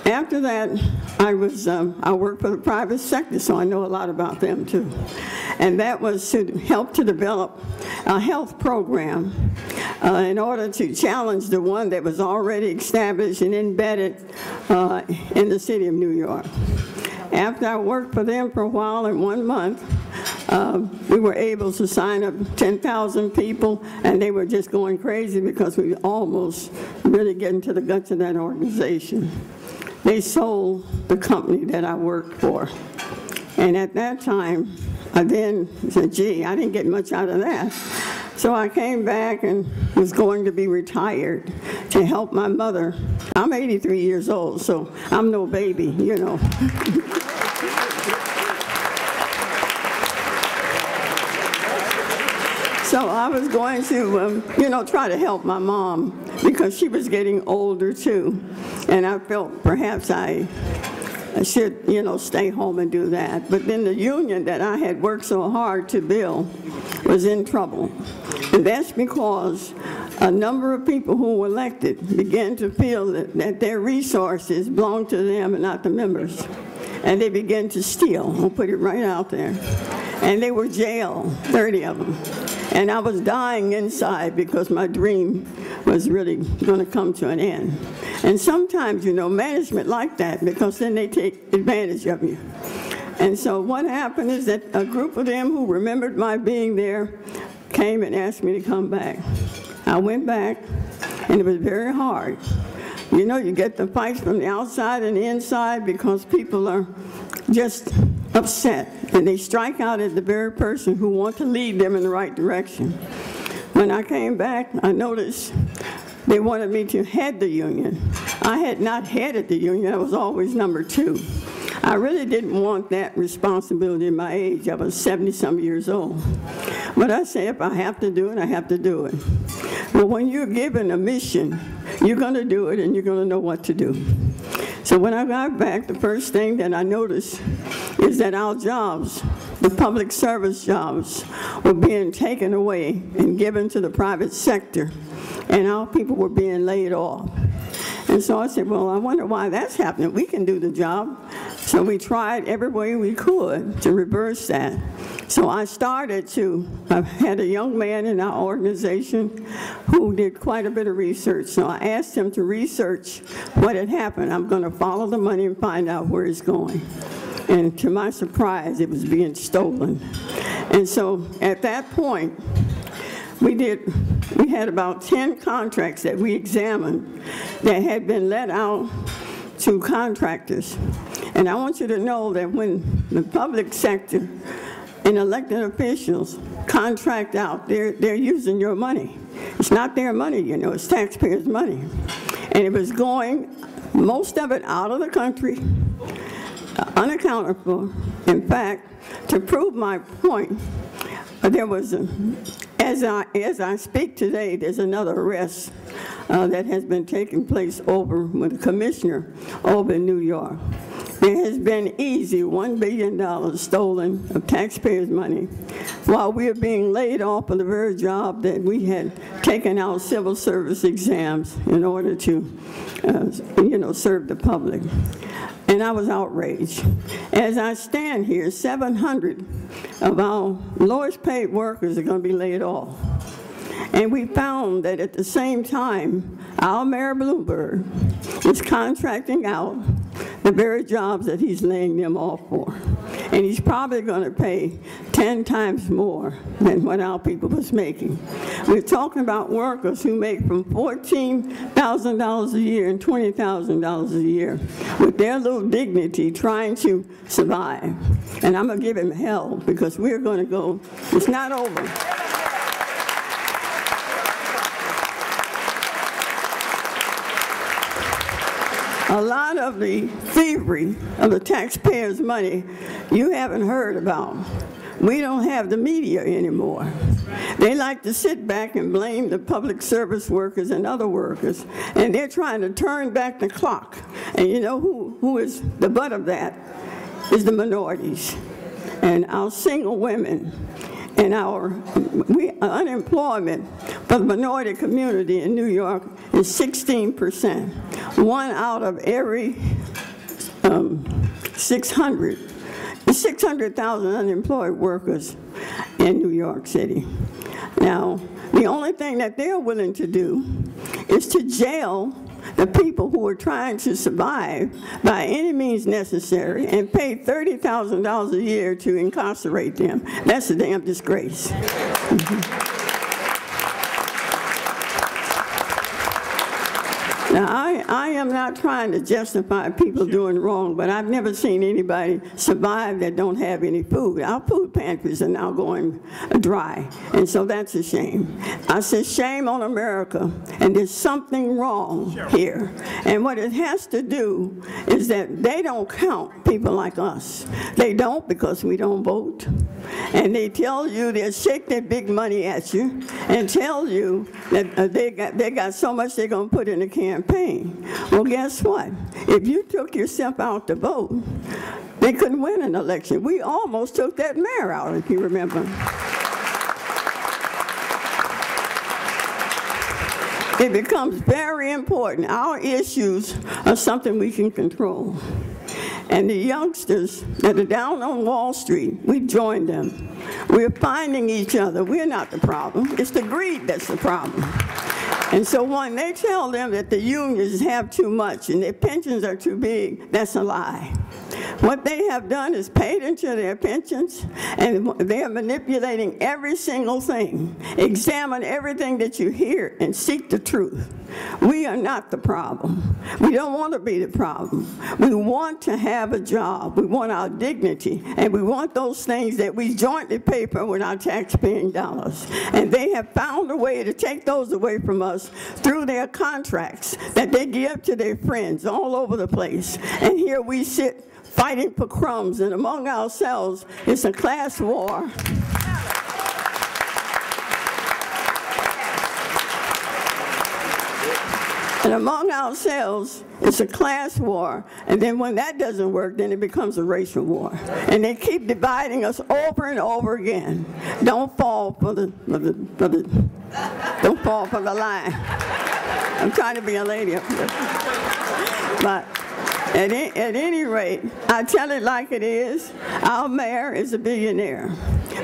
after that, I worked for the private sector, so I know a lot about them too. And that was to help to develop a health program in order to challenge the one that was already established and embedded in the city of New York. After I worked for them for a while, in 1 month, we were able to sign up 10,000 people, and they were just going crazy because we almost really get into the guts of that organization. They sold the company that I worked for. And at that time, I then said, gee, I didn't get much out of that. So I came back and was going to be retired to help my mother. I'm 83 years old, so I'm no baby, you know. So I was going to, you know, try to help my mom because she was getting older too. And I felt perhaps I should, you know, stay home and do that. But then the union that I had worked so hard to build was in trouble. And that's because a number of people who were elected began to feel that their resources belonged to them and not the members. And they began to steal. We'll put it right out there. And they were jailed, 30 of them. And I was dying inside because my dream was really going to come to an end. And sometimes, you know, management like that because then they take advantage of you. And so what happened is that a group of them who remembered my being there came and asked me to come back. I went back, and it was very hard. You know, you get the fights from the outside and the inside because people are just upset, and they strike out at the very person who wants to lead them in the right direction. When I came back, I noticed they wanted me to head the union. I had not headed the union. I was always number 2. I really didn't want that responsibility at my age. I was 70-some years old. But I said, if I have to do it, I have to do it. But when you're given a mission, you're going to do it, and you're going to know what to do. So when I got back, the first thing that I noticed is that our jobs, the public service jobs, were being taken away and given to the private sector, and our people were being laid off. And so I said, well, I wonder why that's happening. We can do the job. So we tried every way we could to reverse that. So I had a young man in our organization who did quite a bit of research. So I asked him to research what had happened. I'm going to follow the money and find out where it's going. And to my surprise, it was being stolen. And so at that point, we had about 10 contracts that we examined that had been let out to contractors. And I want you to know that when the public sector and elected officials contract out, they're using your money. It's not their money, you know, it's taxpayers' money. And it was going, most of it out of the country, unaccounted for. In fact, to prove my point, there was, as I speak today, there's another arrest that has been taking place over with a commissioner over in New York. There has been easy $1 billion stolen of taxpayers' money while we are being laid off of the very job that we had taken out civil service exams in order to, you know, serve the public. And I was outraged. As I stand here, 700 of our lowest paid workers are going to be laid off. And we found that at the same time, our Mayor Bloomberg is contracting out the very jobs that he's laying them off for. And he's probably going to pay 10 times more than what our people was making. We're talking about workers who make from $14,000 a year and $20,000 a year with their little dignity trying to survive. And I'm going to give him hell because we're going to go, it's not over. A lot of the thievery of the taxpayers' money you haven't heard about. We don't have the media anymore. They like to sit back and blame the public service workers and other workers, and they're trying to turn back the clock. And you know who is the butt of that is the minorities and our single women. And our unemployment for the minority community in New York is 16%. 1 out of every 600,000 unemployed workers in New York City. Now, the only thing that they're willing to do is to jail the people who are trying to survive by any means necessary and pay $30,000 a year to incarcerate them. That's a damn disgrace. Now, I am not trying to justify people doing wrong, but I've never seen anybody survive that don't have any food. Our food pantries are now going dry, and so that's a shame. I say shame on America, and there's something wrong here. And what it has to do is that they don't count people like us. They don't, because we don't vote. And they tell you, they'll shake their big money at you and tell you that they got so much they're going to put in the campaign. Well, guess what? If you took yourself out to vote, they couldn't win an election. We almost took that mayor out, if you remember. It becomes very important. Our issues are something we can control. And the youngsters that are down on Wall Street, we joined them. We're finding each other. We're not the problem. It's the greed that's the problem. And so when they tell them that the unions have too much and their pensions are too big, that's a lie. What they have done is paid into their pensions, and they are manipulating every single thing. Examine everything that you hear and seek the truth. We are not the problem. We don't want to be the problem. We want to have a job. We want our dignity, and we want those things that we jointly pay for with our taxpaying dollars. And they have found a way to take those away from us through their contracts that they give to their friends all over the place. And here we sit fighting for crumbs, and among ourselves, it's a class war. And among ourselves, it's a class war. And then when that doesn't work, then it becomes a racial war. And they keep dividing us over and over again. Don't fall for the don't fall for the line. I'm trying to be a lady up here. But at any rate, I tell it like it is. Our mayor is a billionaire.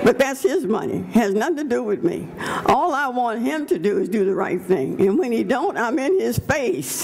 But that's his money. It has nothing to do with me. All I want him to do is do the right thing. And when he don't, I'm in his face.